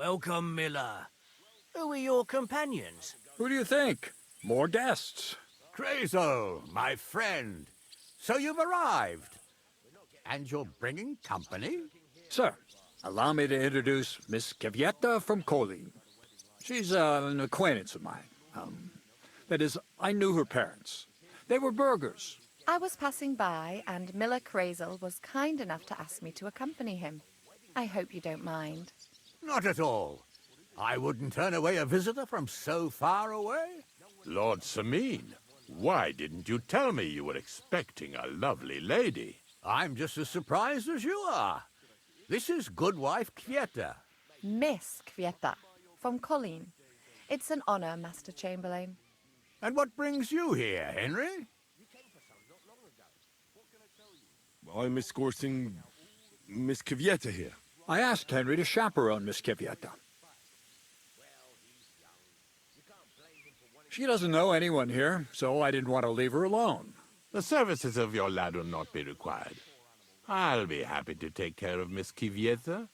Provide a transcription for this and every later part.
Welcome, Miller. Who are your companions? Who do you think? More guests. Crazo, my friend. So you've arrived. And you're bringing company? Sir, allow me to introduce Miss Kvyetta from Kolin. She's an acquaintance of mine. That is, I knew her parents. They were burghers. I was passing by, and Miller Crazel was kind enough to ask me to accompany him. I hope you don't mind. Not at all. I wouldn't turn away a visitor from so far away. Lord Semine, why didn't you tell me you were expecting a lovely lady? I'm just as surprised as you are. This is Goodwife Kvyetta. Miss Kvyetta, from Colleen. It's an honor, Master Chamberlain. And what brings you here, Henry? I'm escorting Miss Kvyetta here. I asked Henry to chaperone Miss Kvyetta. She doesn't know anyone here, so I didn't want to leave her alone. The services of your lad will not be required. I'll be happy to take care of Miss Kvyetta.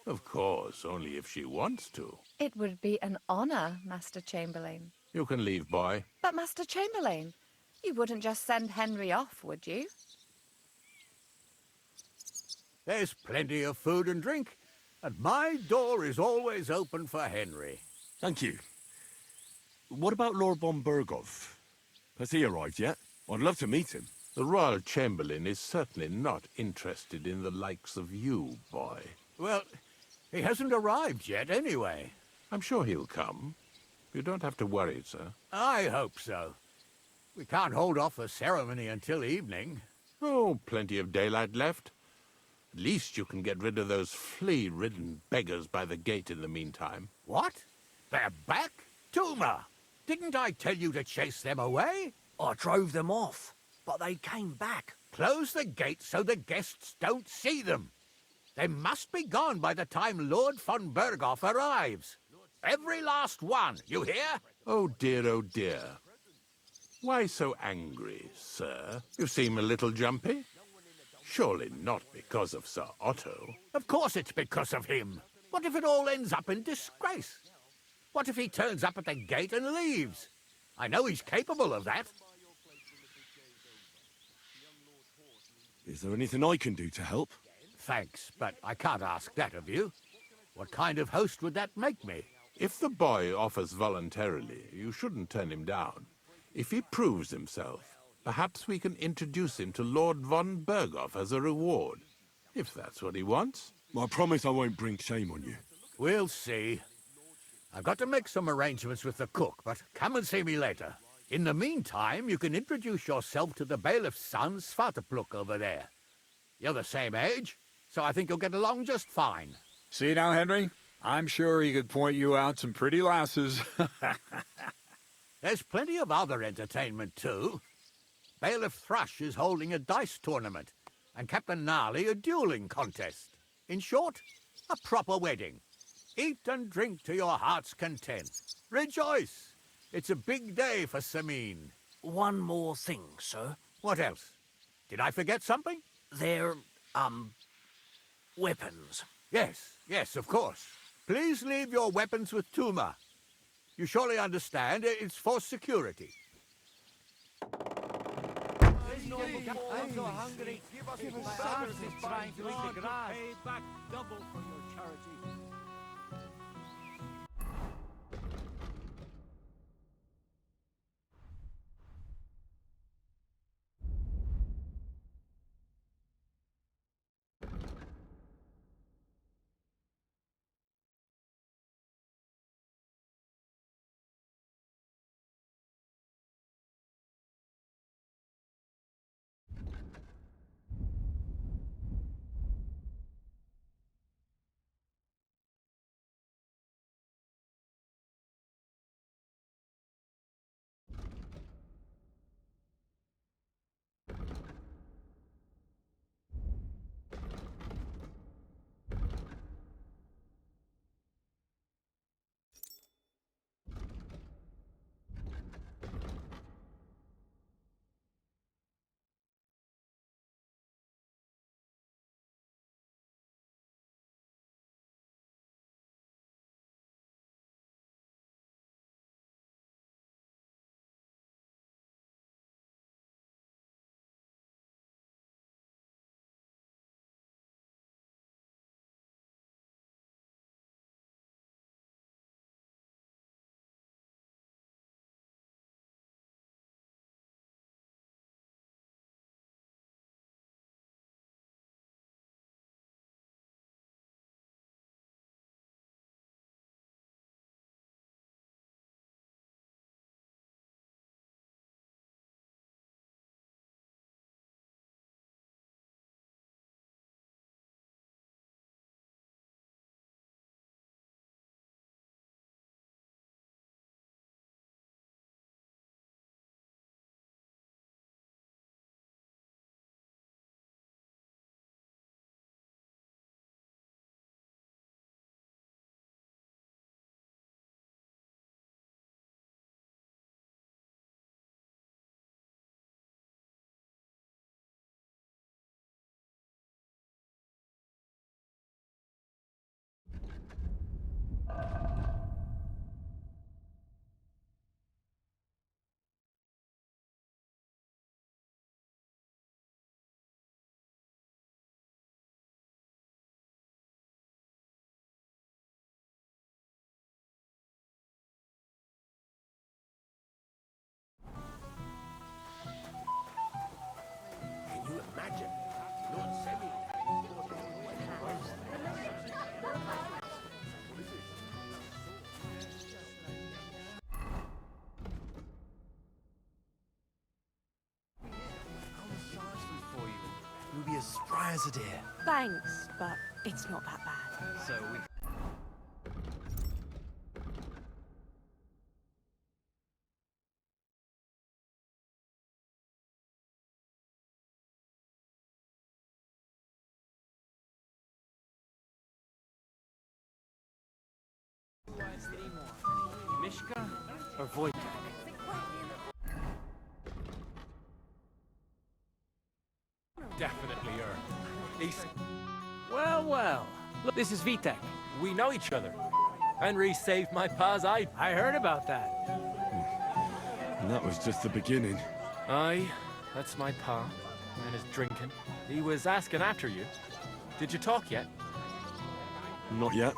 Of course, only if she wants to. It would be an honor, Master Chamberlain. You can leave, boy. But, Master Chamberlain, you wouldn't just send Henry off, would you? There's plenty of food and drink, and my door is always open for Henry. Thank you. What about Lord von Berghoff? Has he arrived yet? I'd love to meet him. The Royal Chamberlain is certainly not interested in the likes of you, boy. Well, he hasn't arrived yet anyway. I'm sure he'll come. You don't have to worry, sir. I hope so. We can't hold off the ceremony until evening. Oh, plenty of daylight left. At least you can get rid of those flea-ridden beggars by the gate in the meantime. What? They're back? Tuma! Didn't I tell you to chase them away? I drove them off, but they came back. Close the gate so the guests don't see them. They must be gone by the time Lord von Berghoff arrives. Every last one, you hear? Oh dear, oh dear. Why so angry, sir? You seem a little jumpy. Surely not because of Sir Otto. Of course it's because of him. What if it all ends up in disgrace? What if he turns up at the gate and leaves? I know he's capable of that. Is there anything I can do to help? Thanks, but I can't ask that of you. What kind of host would that make me? If the boy offers voluntarily, you shouldn't turn him down. If he proves himself, perhaps we can introduce him to Lord von Berghoff as a reward, if that's what he wants. I promise I won't bring shame on you. We'll see. I've got to make some arrangements with the cook, but come and see me later. In the meantime, you can introduce yourself to the bailiff's son, Svartepluk, over there. You're the same age, so I think you'll get along just fine. See now, Henry? I'm sure he could point you out some pretty lasses. There's plenty of other entertainment, too. Bailiff Thrush is holding a dice tournament, and Captain Gnarly a dueling contest. In short, a proper wedding. Eat and drink to your heart's content. Rejoice! It's a big day for Semine. One more thing, sir. What else? Did I forget something? They're, weapons. Yes, of course. Please leave your weapons with Tuma. You surely understand it's for security. I'm so hungry. Give us something trying to eat the grass. Pay back double for your charity. as a dear. Thanks, but it's not that bad. So we... Mishka or Wojtek? Definitely her. He's... Well, well. Look, this is Vitek. We know each other. Henry saved my pa's eye. I heard about that. And that was just the beginning. Aye, that's my pa. And his drinking. He was asking after you. Did you talk yet? Not yet.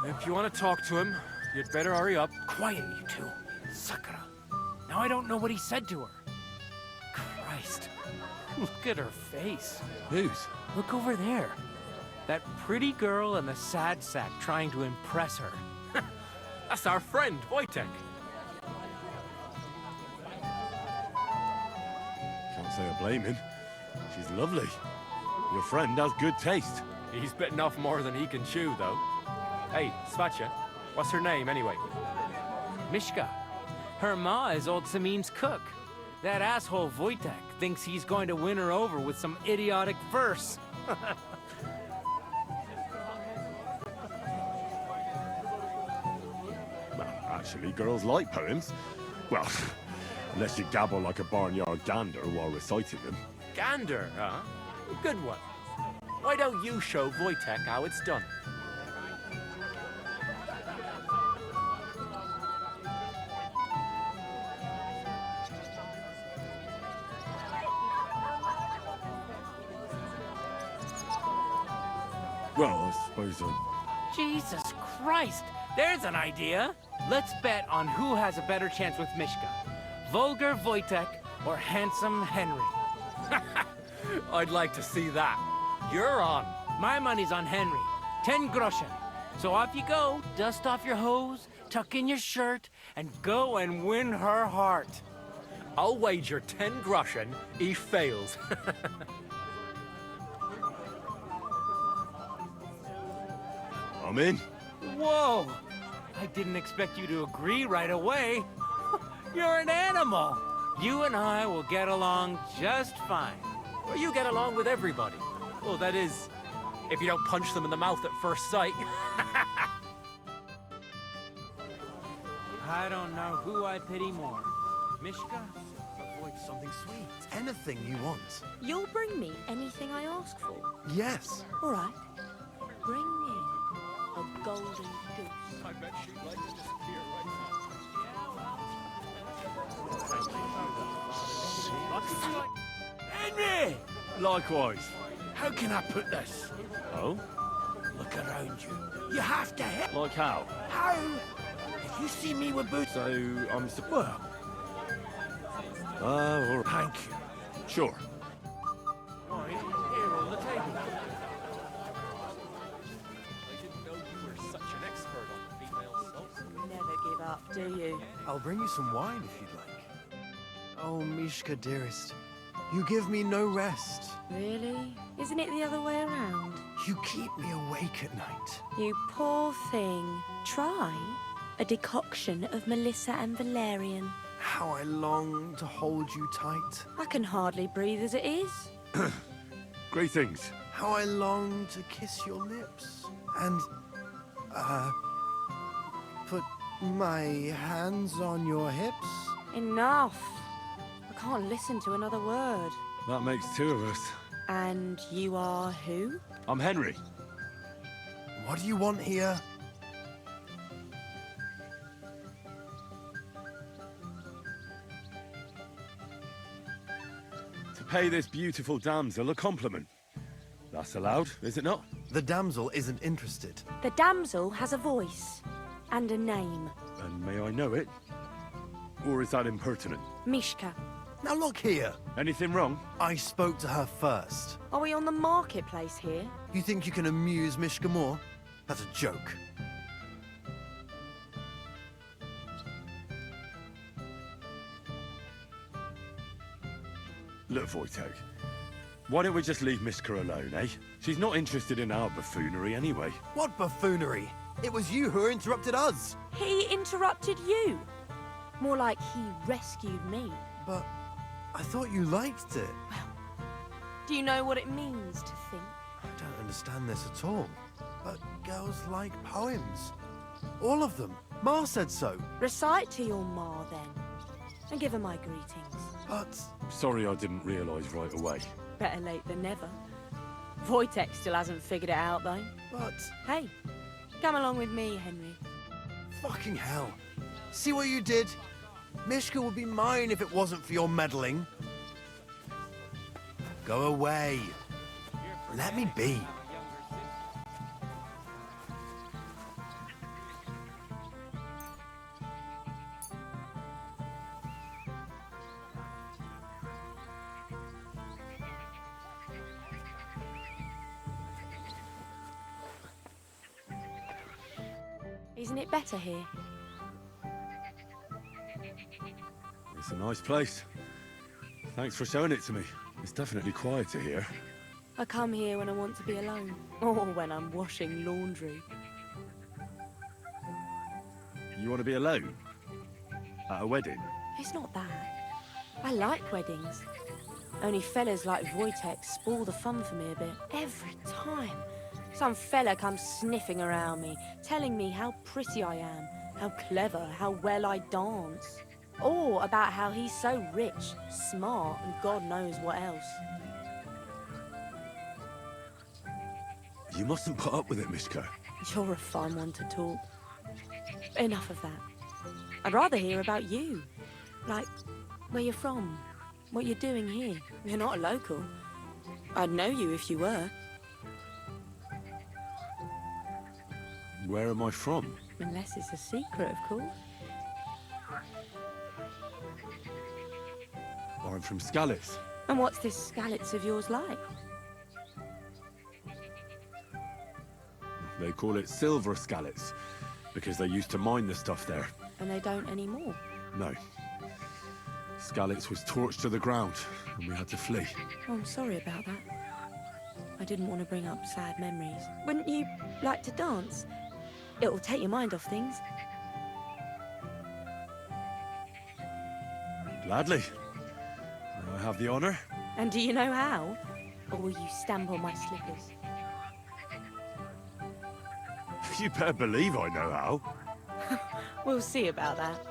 If you want to talk to him, you'd better hurry up. Quiet, you two. Sakura. Now I don't know what he said to her. Christ. Look at her face. Whose? Look over there. That pretty girl and the sad sack trying to impress her. That's our friend, Wojtek. Can't say I blame him. She's lovely. Your friend has good taste. He's bitten off more than he can chew, though. Hey, Svatcha, what's her name, anyway? Mishka. Her ma is old Semine's cook. That asshole Wojtek thinks he's going to win her over with some idiotic verse. Well, actually, girls like poems. Well, unless you gabble like a barnyard gander while reciting them. Gander, huh? Good one. Why don't you show Wojtek how it's done? Well, I suppose Jesus Christ! There's an idea! Let's bet on who has a better chance with Mishka. Vulgar Wojtek or handsome Henry. I'd like to see that. You're on. My money's on Henry. 10 groschen. So off you go, dust off your hose, tuck in your shirt, and go and win her heart. I'll wager 10 groschen he fails. I'm in. Whoa! I didn't expect you to agree right away. You're an animal. You and I will get along just fine. Well, you get along with everybody. Well, that is, if you don't punch them in the mouth at first sight. I don't know who I pity more. Mishka? Avoid something sweet. Anything you want. You'll bring me anything I ask for. Yes. All right. Bring me a golden goose. I bet she'd like to disappear right Henry! Likewise. How can I put this? Oh? Look around you. You have to hit. Like how? How? If you see me with boots. So, I'm Well, all right. thank you. Sure. Right, here on the table. I didn't know you were such an expert on female salts. Never give up, do you? I'll bring you some wine if you'd like. Oh, Mishka, dearest. You give me no rest. Really? Isn't it the other way around? You keep me awake at night. You poor thing. Try a decoction of Melissa and Valerian. How I long to hold you tight. I can hardly breathe as it is. Greetings. How I long to kiss your lips. And, put my hands on your hips. Enough. I can't listen to another word. That makes two of us. And you are who? I'm Henry. What do you want here? To pay this beautiful damsel a compliment. That's allowed, is it not? The damsel isn't interested. The damsel has a voice and a name. And may I know it? Or is that impertinent? Mishka. Now look here. Anything wrong? I spoke to her first. Are we on the marketplace here? You think you can amuse Mishka more? That's a joke. Look, Wojtek. Why don't we just leave Mishka alone, eh? She's not interested in our buffoonery anyway. What buffoonery? It was you who interrupted us. He interrupted you. More like he rescued me. But I thought you liked it. Do you know what it means to think? I don't understand this at all. But girls like poems. All of them. Ma said so. Recite to your ma, then. And give her my greetings. But Sorry I didn't realise right away. Better late than never. Wojtek still hasn't figured it out, though. But Hey, come along with me, Henry. fucking hell. See what you did? Mishka would be mine if it wasn't for your meddling. Go away. Let me be. Isn't it better here? It's a nice place. Thanks for showing it to me. It's definitely quieter here. I come here when I want to be alone. Or when I'm washing laundry. You want to be alone? At a wedding? It's not that. I like weddings. Only fellas like Wojtek spoil the fun for me a bit. Every time. Some fella comes sniffing around me, telling me how pretty I am, how clever, how well I dance. Or about how he's so rich, smart, and God knows what else. You mustn't put up with it, Mishka. You're a fun one to talk. Enough of that. I'd rather hear about you. Like, where you're from, what you're doing here. You're not a local. I'd know you if you were. Where am I from? Unless it's a secret, of course. I'm from Skalitz. And what's this Skalitz of yours like? They call it Silver Skalitz, because they used to mine the stuff there. And they don't anymore. No. Skalitz was torched to the ground, and we had to flee. Oh, I'm sorry about that. I didn't want to bring up sad memories. Wouldn't you like to dance? It'll take your mind off things. Gladly. May I have the honor? And do you know how? Or will you stamp on my slippers? You better believe I know how. We'll see about that.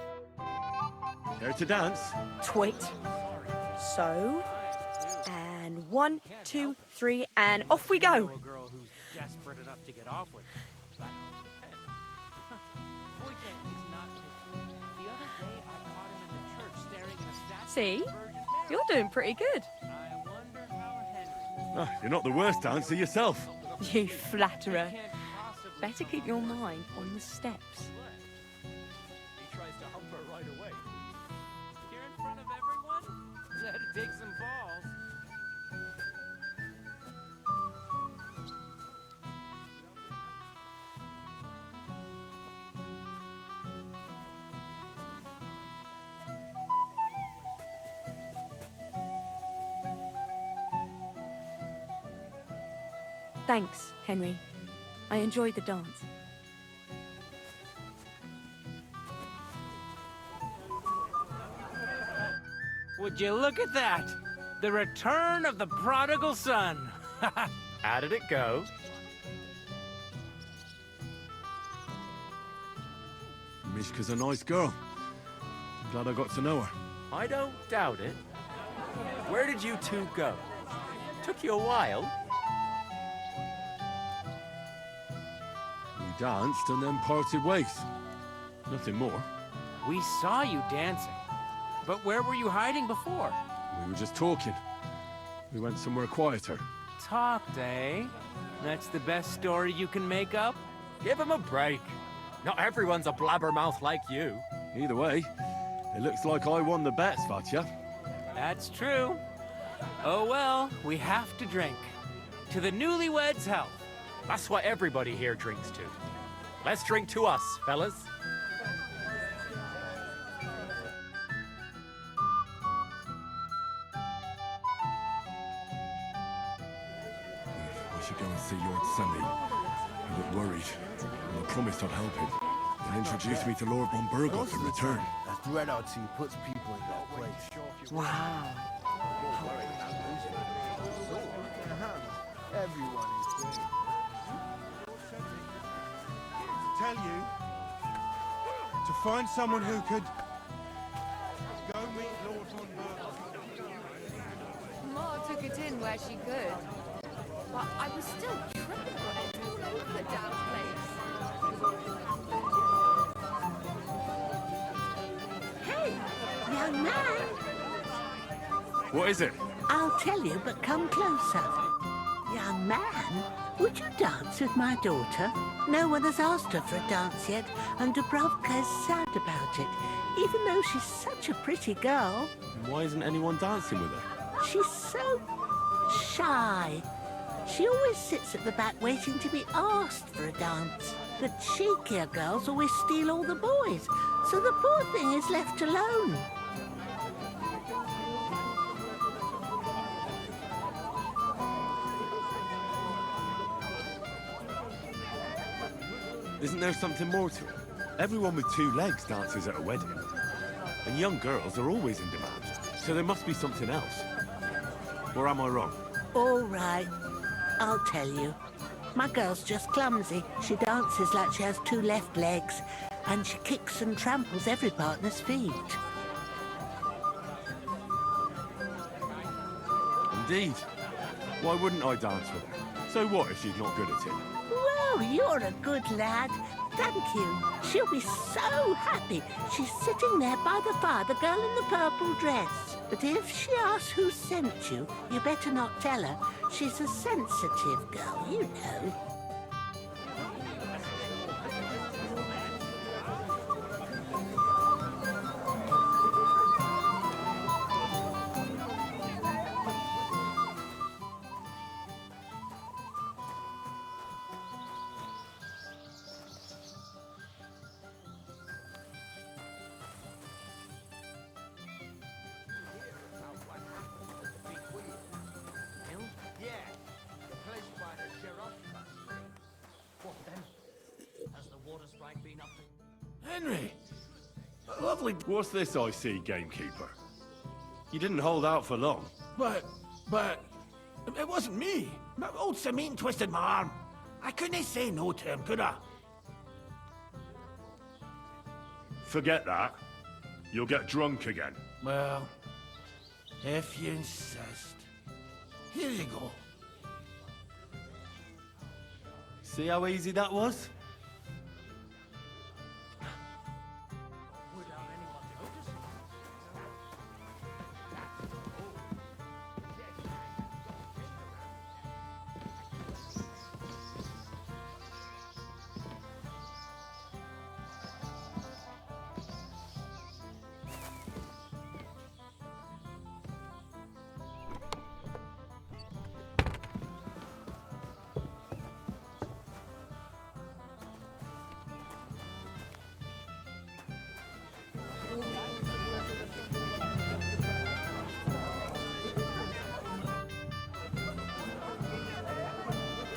Care to dance? Twit. So, and 1, 2, 3, and off we go. A girl who's desperate enough to get off with. See? You're doing pretty good. Oh, you're not the worst dancer yourself. You flatterer. Better keep your mind on the steps. He tries to hump her right away. Here in front of everyone? That'd take some balls. Thanks, Henry. I enjoyed the dance. Would you look at that? The return of the prodigal son. How did it go? Mishka's a nice girl. I'm glad I got to know her. I don't doubt it. Where did you two go? Took you a while. We danced and then parted ways. Nothing more. We saw you dancing. But where were you hiding before? We were just talking. We went somewhere quieter. Talked, eh? That's the best story you can make up? Give him a break. Not everyone's a blabbermouth like you. Either way, it looks like I won the bet, Svatya. That's true. Oh well, we have to drink. To the newlyweds' health. That's what everybody here drinks to. Let's drink to us, fellas. Semine. I got worried, and I promised I'd help him. And introduced me to Lord von Burgos in return. That Dreadoughty puts people in their place. Wow. Everyone is dead. Tell you to find someone who could go meet Lord von Burgos. Ma took it in where she could. But I was still tripping on it all over the damn place. Hey, young man. What is it? I'll tell you, but come closer. Young man, would you dance with my daughter? No one has asked her for a dance yet, and Dubrovka is sad about it, even though she's such a pretty girl. Why isn't anyone dancing with her? She's so shy. She always sits at the back waiting to be asked for a dance. The cheekier girls always steal all the boys, so the poor thing is left alone. Isn't there something more to it? Everyone with two legs dances at a wedding. And young girls are always in demand. So there must be something else. Or am I wrong? All right, I'll tell you. My girl's just clumsy. She dances like she has two left legs, and she kicks and tramples every partner's feet. Indeed. Why wouldn't I dance with her? So what if she's not good at it? Well, you're a good lad. Thank you. She'll be so happy. She's sitting there by the fire, the girl in the purple dress. But if she asks who sent you, you better not tell her. She's a sensitive girl, you know. Henry! Lovely... What's this I see, gamekeeper? You didn't hold out for long. But... It wasn't me. Old Semine twisted my arm. I couldn't say no to him, could I? Forget that. You'll get drunk again. Well, if you insist. Here you go. See how easy that was?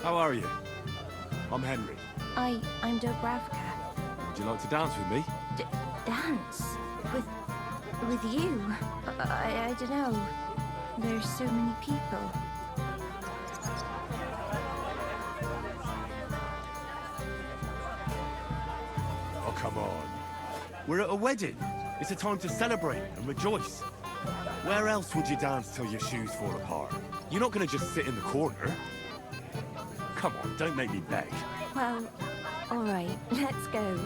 How are you? I'm Henry. I'm Dubravka. Would you like to dance with me? Dance? With you? I don't know. There's so many people. Oh, come on. We're at a wedding. It's a time to celebrate and rejoice. Where else would you dance till your shoes fall apart? You're not going to just sit in the corner. Come on, don't make me beg. Well, all right, let's go.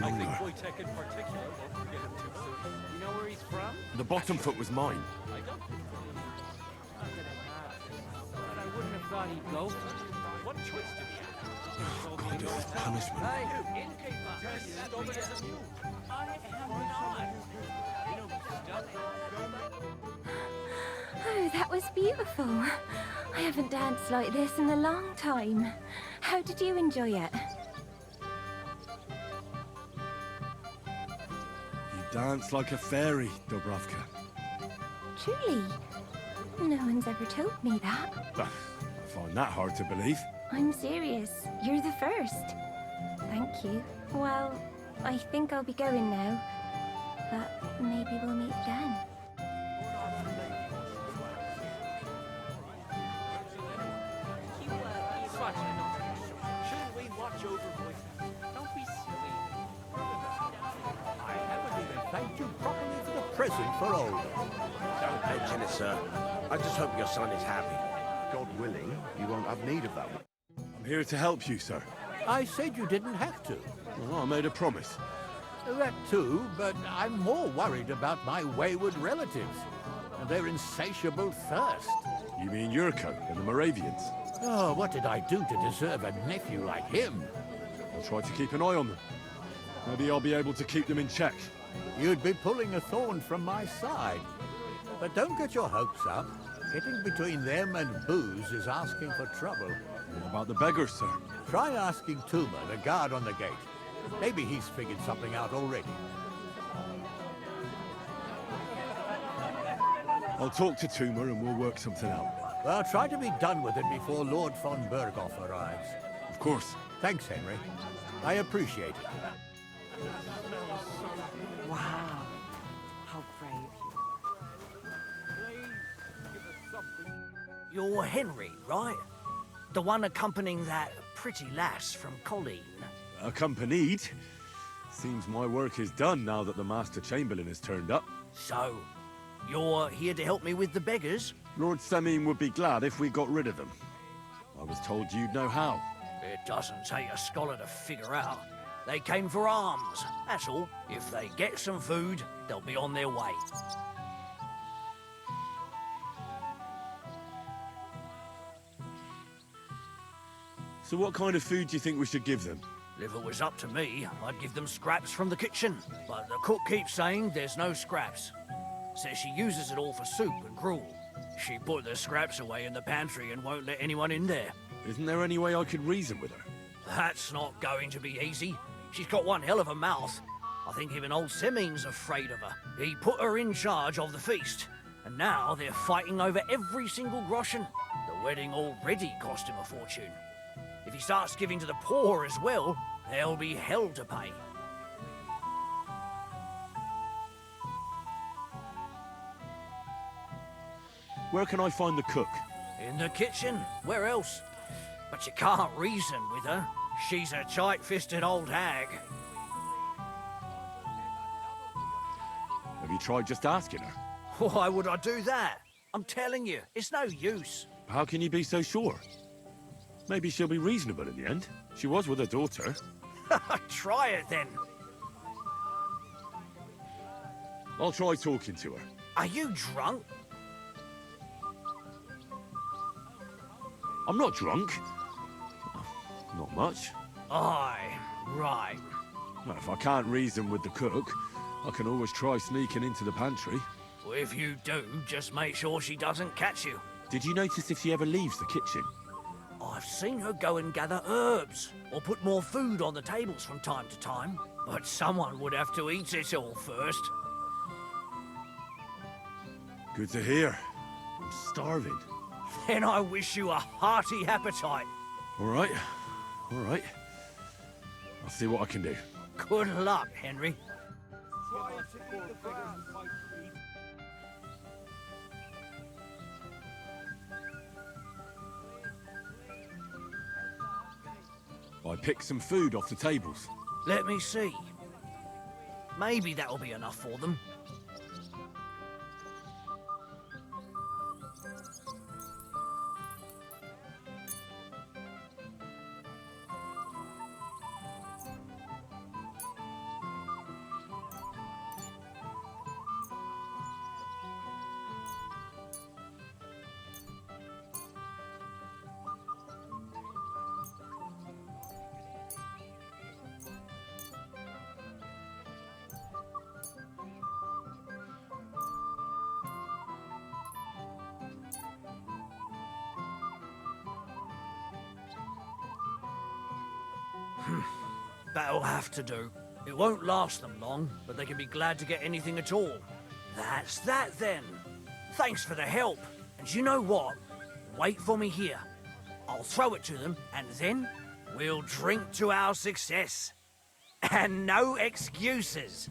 I think Wojtek in particular won't forget him too soon. You know where he's from? The bottom foot was mine. I don't think thought he'd go. What choice did he have? Kind of punishment. Hey, innkeeper! Stubborn as a mule. I am not. You know, stubborn. Oh, that was beautiful. I haven't danced like this in a long time. How did you enjoy it? You dance like a fairy, Dubravka. Truly? No one's ever told me that. I find that hard to believe. I'm serious. You're the first. Thank you. Well, I think I'll be going now. But maybe we'll meet again. Shouldn't we watch over Voitek? Don't be silly. I haven't even thanked you properly for the present for Olga. Don't mention it, sir. I just hope your son is happy. God willing, you won't have need of that. I'm here to help you, sir. I said you didn't have to. Well, I made a promise. That too, but I'm more worried about my wayward relatives and their insatiable thirst. You mean Yurko and the Moravians? Oh, what did I do to deserve a nephew like him? I'll try to keep an eye on them. Maybe I'll be able to keep them in check. You'd be pulling a thorn from my side. But don't get your hopes up. Getting between them and booze is asking for trouble. What about the beggars, sir? Try asking Tuma, the guard on the gate. Maybe he's figured something out already. I'll talk to Tuma and we'll work something out. Well, try to be done with it before Lord von Berghoff arrives. Of course. Thanks, Henry. I appreciate it. Wow. How brave you are. You're Henry, right? The one accompanying that pretty lass from Colleen. Accompanied? Seems my work is done now that the Master Chamberlain has turned up. So, you're here to help me with the beggars? Lord Semine would be glad if we got rid of them. I was told you'd know how. It doesn't take a scholar to figure out. They came for alms, that's all. If they get some food, they'll be on their way. So what kind of food do you think we should give them? If it was up to me, I'd give them scraps from the kitchen. But the cook keeps saying there's no scraps. Says she uses it all for soup and gruel. She put the scraps away in the pantry and won't let anyone in there. Isn't there any way I could reason with her? That's not going to be easy. She's got one hell of a mouth. I think even old Semine's afraid of her. He put her in charge of the feast, and now they're fighting over every single groschen. The wedding already cost him a fortune. If he starts giving to the poor as well, there'll be hell to pay. Where can I find the cook? In the kitchen. Where else? But you can't reason with her. She's a tight-fisted old hag. Have you tried just asking her? Why would I do that? I'm telling you, it's no use. How can you be so sure? Maybe she'll be reasonable in the end. She was with her daughter. Try it then. I'll try talking to her. Are you drunk? I'm not drunk. Not much. Aye, right. Well, if I can't reason with the cook, I can always try sneaking into the pantry. Well, if you do, just make sure she doesn't catch you. Did you notice if she ever leaves the kitchen? I've seen her go and gather herbs, or put more food on the tables from time to time. But someone would have to eat it all first. Good to hear. I'm starving. Then I wish you a hearty appetite. All right. All right. I'll see what I can do. Good luck, Henry. I picked some food off the tables. Let me see. Maybe that'll be enough for them. That'll have to do. It won't last them long, but they can be glad to get anything at all. That's that then. Thanks for the help. And you know what? Wait for me here. I'll throw it to them, and then we'll drink to our success. And no excuses.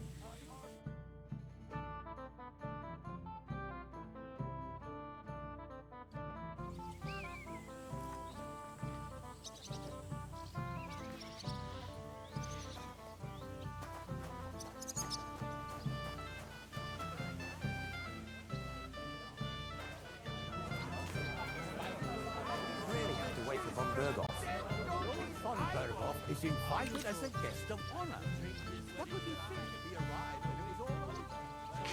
Von Berghoff is invited as a guest of honor. What would you think if he arrived and it was all...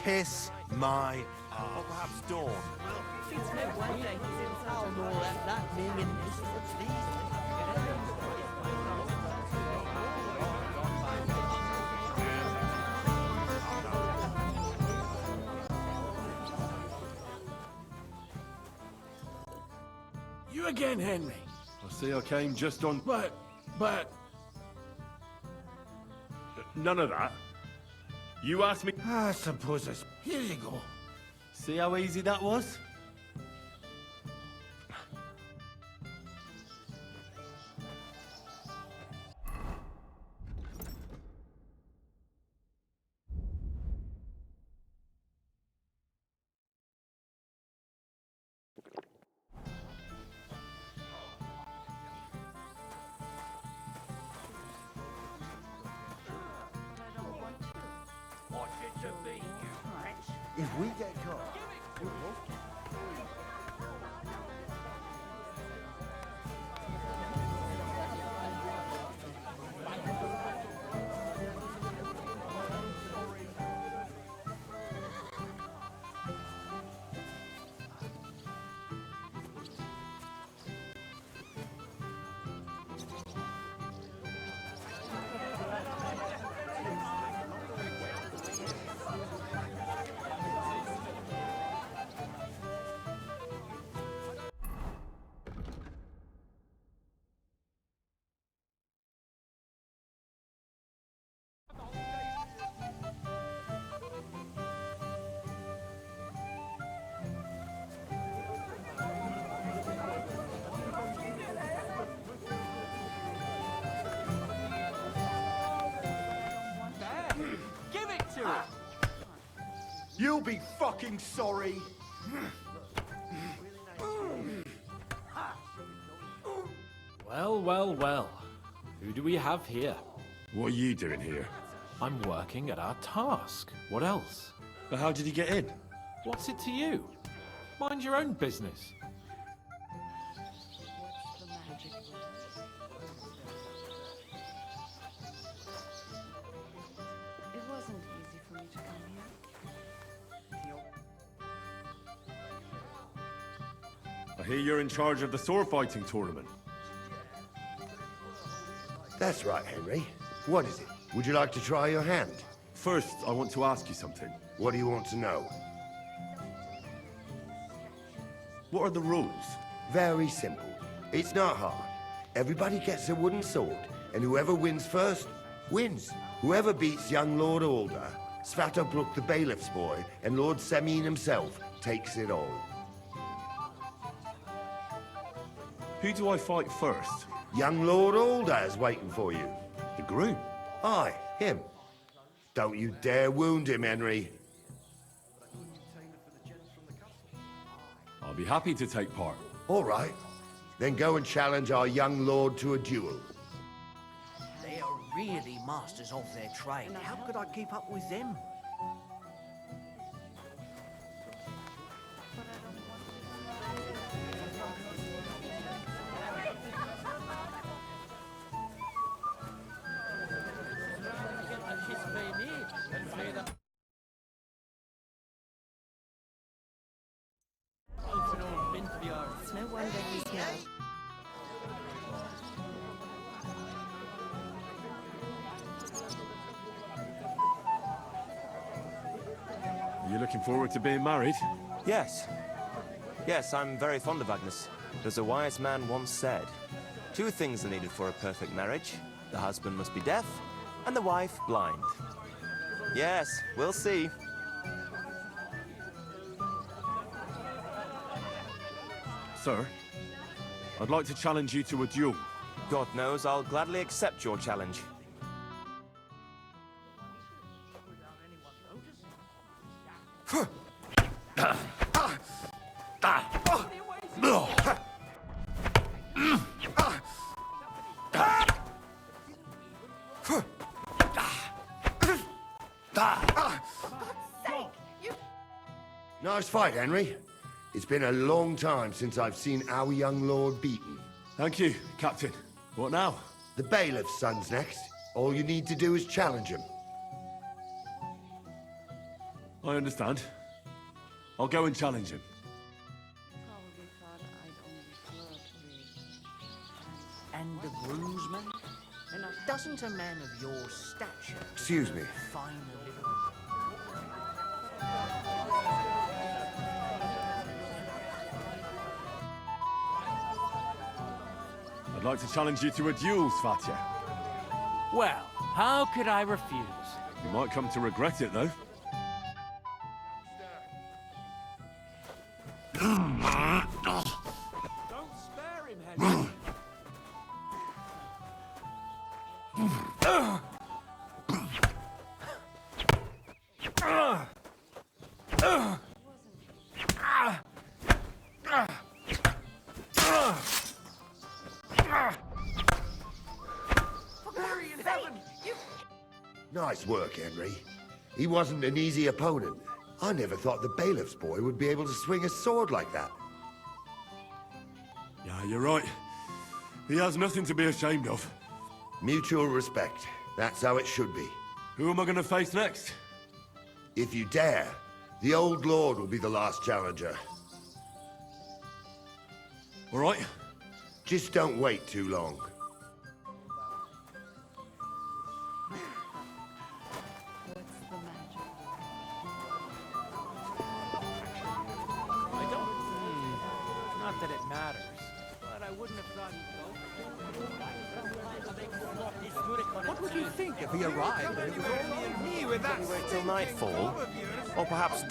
Kiss my ass. Or perhaps Dawn. It's no wonder he's in town all that being in this. You again, Henry. I see I came just on... But... None of that. You asked me... I suppose it's... Here you go. See how easy that was? If we get caught, we'll You'll be fucking sorry. Well. Who do we have here? What are you doing here? I'm working at our task. What else? But how did he get in? What's it to you? Mind your own business. It wasn't easy for me to come here. I hear you're in charge of the sword fighting tournament. That's right, Henry. What is it? Would you like to try your hand? First, I want to ask you something. What do you want to know? What are the rules? Very simple. It's not hard. Everybody gets a wooden sword, and whoever wins first, wins. Whoever beats young Lord Alder, Svatopluk the bailiff's boy, and Lord Semine himself takes it all. Who do I fight first? Young Lord Alder is waiting for you. The groom? Aye, him. Don't you dare wound him, Henry. I'll be happy to take part. All right. Then go and challenge our young lord to a duel. They are really masters of their trade. How could I keep up with them? It's no wonder he's here. Are you looking forward to being married? Yes. Yes, I'm very fond of Agnes. As a wise man once said, 2 things are needed for a perfect marriage. The husband must be deaf, and the wife blind. Yes, we'll see. Sir, I'd like to challenge you to a duel. God knows I'll gladly accept your challenge. Nice fight, Henry. It's been a long time since I've seen our young lord beaten. Thank you, Captain. What now? The bailiff's son's next. All you need to do is challenge him. I understand. I'll go and challenge him. And the groomsman? And doesn't a man of your stature... Excuse me. ...find a little... I'd like to challenge you to a duel, Svatya. Well, how could I refuse? You might come to regret it, though. Don't spare him, Henry. Nice work, Henry. He wasn't an easy opponent. I never thought the bailiff's boy would be able to swing a sword like that. Yeah, you're right. He has nothing to be ashamed of. Mutual respect. That's how it should be. Who am I going to face next? If you dare, the old lord will be the last challenger. All right. Just don't wait too long. Not that it matters, but I wouldn't have thought he'd go. What would you think if he arrived and it was all me and me with that? Wait till nightfall, or perhaps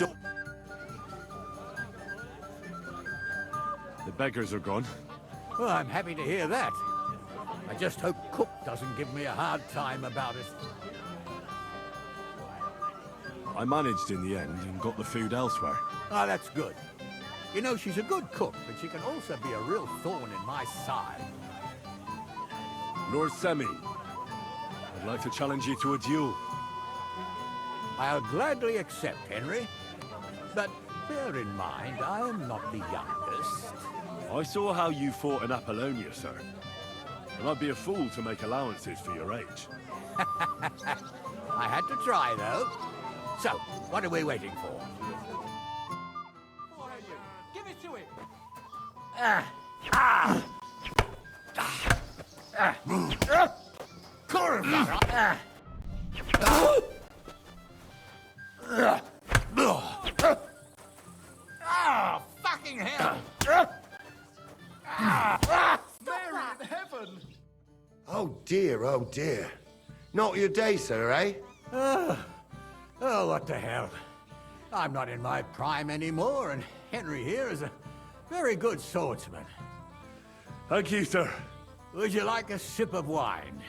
The beggars are gone. Well, I'm happy to hear that. I just hope Cook doesn't give me a hard time about it. I managed in the end and got the food elsewhere. Ah, that's good. You know, she's a good cook, but she can also be a real thorn in my side. Lord Semine, I'd like to challenge you to a duel. I'll gladly accept, Henry. But bear in mind, I am not the youngest. I saw how you fought in Apollonia, sir. And I'd be a fool to make allowances for your age. I had to try, though. So, what are we waiting for? Give it to him. Fucking hell! Mary in heaven! Oh dear, oh dear. Not your day, sir, eh? Oh, what the hell. I'm not in my prime anymore, and Henry here is a very good swordsman. Thank you, sir. Would you like a sip of wine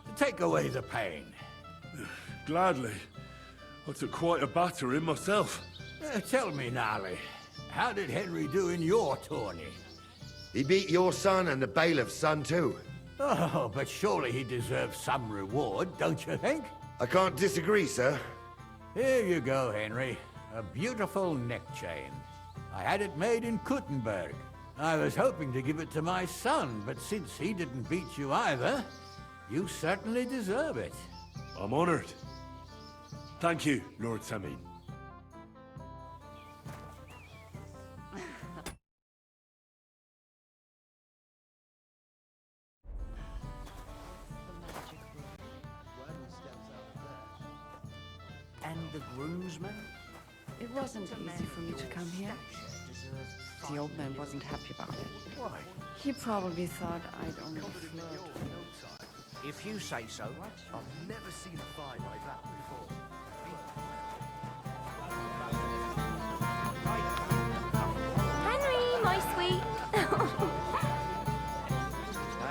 to take away the pain? Gladly. I took quite a battering myself. Tell me, Gnarly, how did Henry do in your tourney? He beat your son and the bailiff's son, too. Oh, but surely he deserves some reward, don't you think? I can't disagree, sir. Here you go, Henry. A beautiful neck chain. I had it made in Kuttenberg. I was hoping to give it to my son, but since he didn't beat you either, you certainly deserve it. I'm honored. Thank you, Lord Semine. And the groomsman? It wasn't easy for me to come here. The old man wasn't happy about it. Why? He probably thought I'd only flirt. If you say so. I've never seen a fight like that before. Henry, my sweet.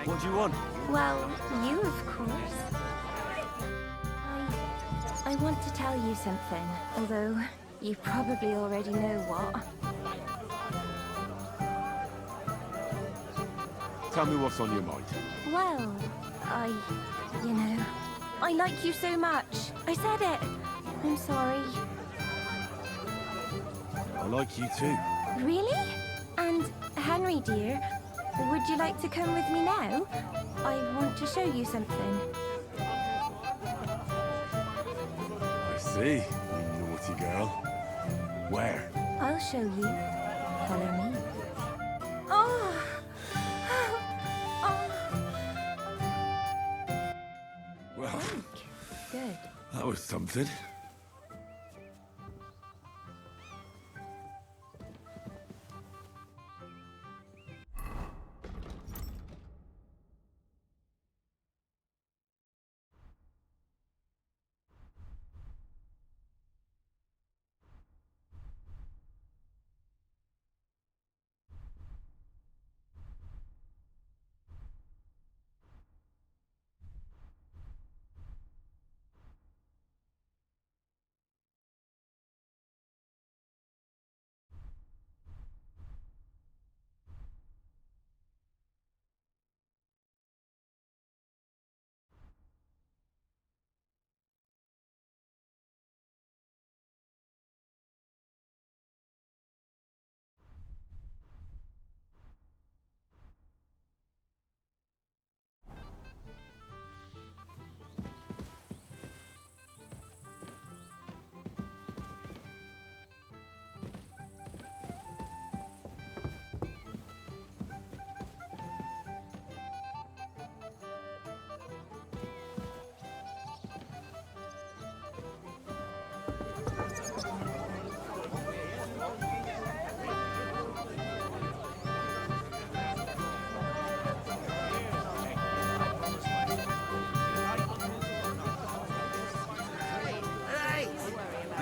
What do you want? Well, you, of course. I want to tell you something, although you probably already know what. Tell me what's on your mind. Well, you know, I like you so much. I said it. I'm sorry. I like you too. Really? And Henry, dear, would you like to come with me now? I want to show you something. I see, you naughty girl. Where? I'll show you. Follow me. Oh! Well, Good. that was something.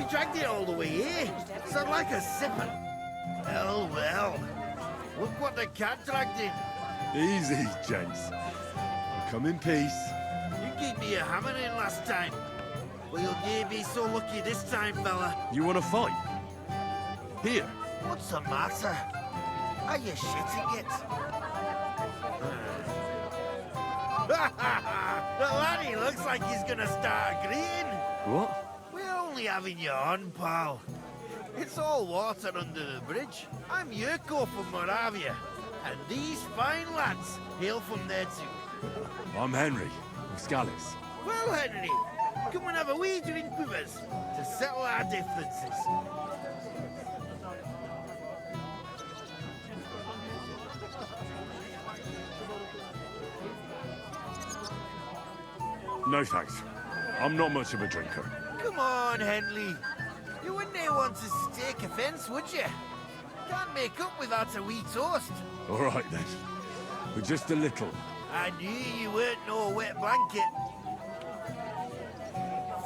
Dragged it all the way here. Sound like a sipper. Well, well. Look what the cat dragged in. Easy, gents. I come in peace. You gave me a hammer in last time. Well, you'll be so lucky this time, fella. You want to fight? Here. What's the matter? Are you shitting it? The laddie looks like he's gonna start agreeing. What? Only having you on, pal. It's all water under the bridge. I'm Yurko from Moravia, and these fine lads hail from there too. I'm Henry, of Scallis. Well, Henry, come and have a wee drink with us to settle our differences. No thanks. I'm not much of a drinker. Come on, Henley. You wouldn't want to stake a fence, would you? Can't make up without a wee toast. All right, then. But just a little. I knew you weren't no wet blanket.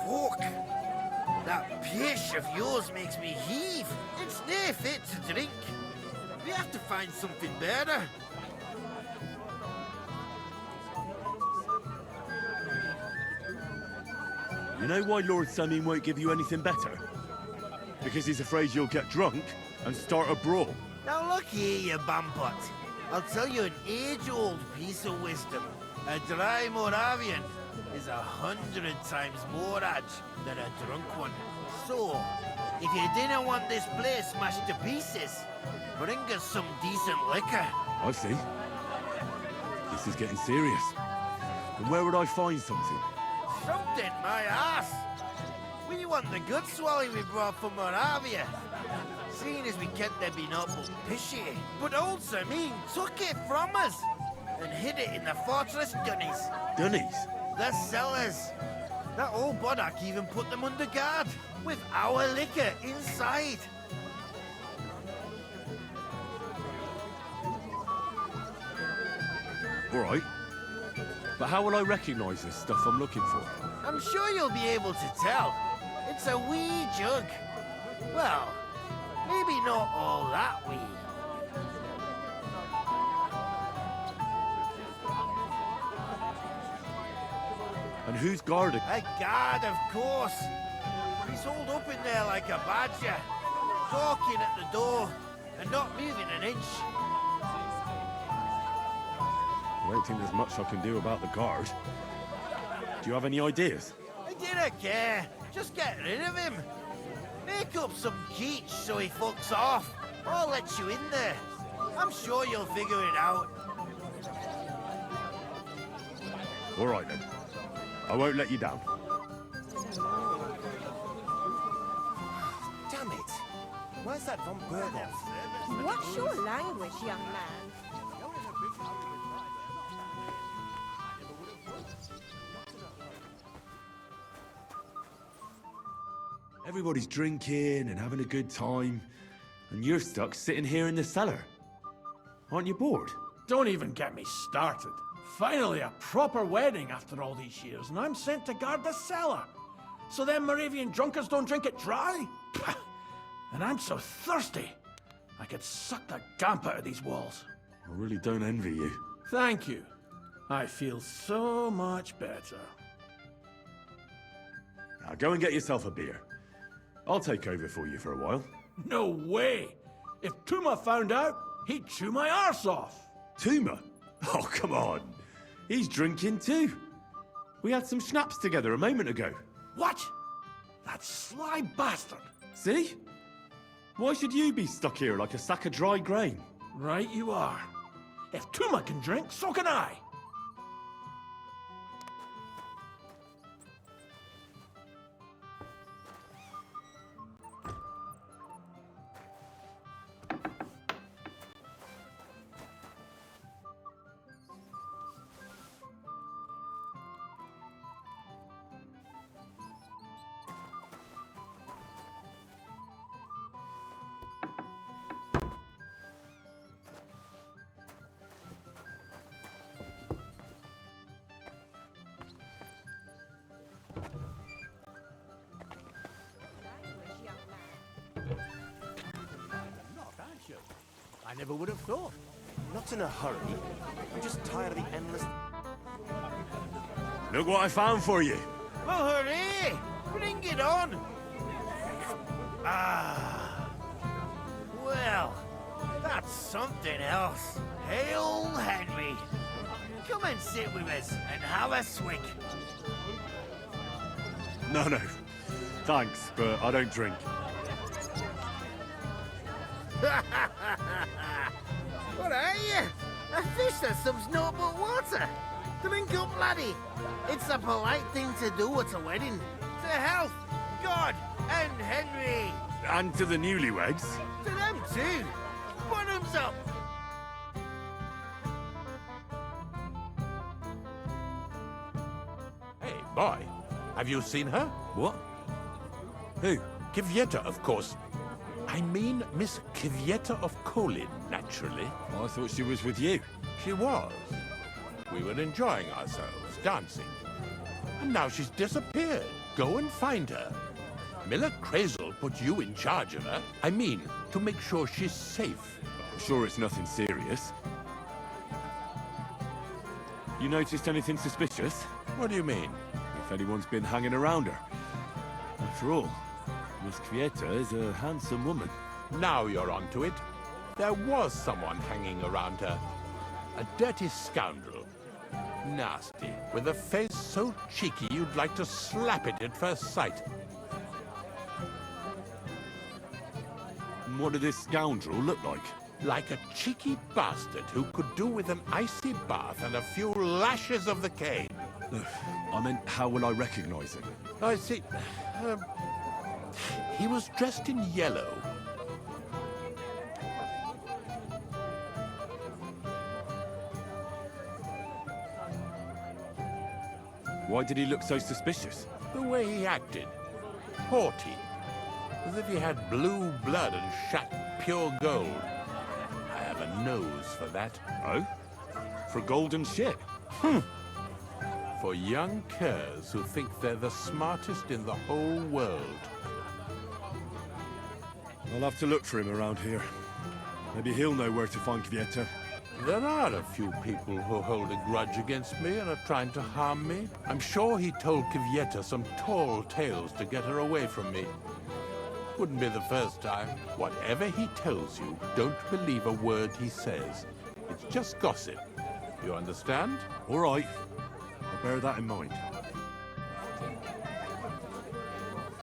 Fuck. That pish of yours makes me heave. It's nae fit to drink. We have to find something better. You know why Lord Semine won't give you anything better? Because he's afraid you'll get drunk and start a brawl. Now look here, you bampot. I'll tell you an age-old piece of wisdom. A dry Moravian is 100 times more edge than a drunk one. So, if you didn't want this place smashed to pieces, bring us some decent liquor. I see. This is getting serious. And where would I find something? Something, my ass. We want the good swally we brought from Moravia. Seeing as we can't there be not but pishy. But old Semine took it from us and hid it in the fortress dunnies. Dunnies? The cellars. That old boddock even put them under guard with our liquor inside. All right. But how will I recognize this stuff I'm looking for? I'm sure you'll be able to tell. It's a wee jug. Well, maybe not all that wee. And who's guarding? A guard, of course. He's holed up in there like a badger, gawking at the door and not moving an inch. I don't think there's much I can do about the guard. Do you have any ideas? I dinna care. Just get rid of him. Make up some keech so he fucks off. I'll let you in there. I'm sure you'll figure it out. All right then. I won't let you down. Damn it! Where's that von Berghoff? What's your language, young man? Everybody's drinking and having a good time, and you're stuck sitting here in the cellar. Aren't you bored? Don't even get me started. Finally, a proper wedding after all these years, and I'm sent to guard the cellar. So them Moravian drunkards don't drink it dry? Pah! And I'm so thirsty, I could suck the damp out of these walls. I really don't envy you. Thank you. I feel so much better. Now go and get yourself a beer. I'll take over for you for a while. No way! If Tuma found out, he'd chew my arse off. Tuma? Oh, come on. He's drinking too. We had some schnapps together a moment ago. What? That sly bastard! See? Why should you be stuck here like a sack of dry grain? Right you are. If Tuma can drink, so can I. I never would have thought. Not in a hurry. I'm just tired of the endless... Look what I found for you. Well, hooray! Bring it on! Ah. Well, that's something else. Hail Henry! Come and sit with us and have a swig. No. Thanks, but I don't drink. What are you? A fish that subs naught but water. Drink up, laddie. It's a polite thing to do at a wedding. To health, God, and Henry. And to the newlyweds. To them too. Bottoms up. Hey, boy. Have you seen her? What? Who? Kvyetta, of course. I mean Miss Kvyetta of Kolin, naturally. I thought she was with you. She was. We were enjoying ourselves, dancing. And now she's disappeared. Go and find her. Miller Crazel put you in charge of her. I mean, to make sure she's safe. I'm sure it's nothing serious. You noticed anything suspicious? What do you mean? If anyone's been hanging around her. After all, Miss Kvyetta is a handsome woman. Now you're onto it. There was someone hanging around her. A dirty scoundrel. Nasty, with a face so cheeky you'd like to slap it at first sight. What did this scoundrel look like? Like a cheeky bastard who could do with an icy bath and a few lashes of the cane. I meant, how will I recognize him? I see. He was dressed in yellow. Why did he look so suspicious? The way he acted. Haughty. As if he had blue blood and shat pure gold. I have a nose for that. Oh? For gold and shit? for young curs who think they're the smartest in the whole world. I'll have to look for him around here. Maybe he'll know where to find Kvieta. There are a few people who hold a grudge against me and are trying to harm me. I'm sure he told Kvieta some tall tales to get her away from me. Wouldn't be the first time. Whatever he tells you, don't believe a word he says. It's just gossip. You understand? All right. I'll bear that in mind.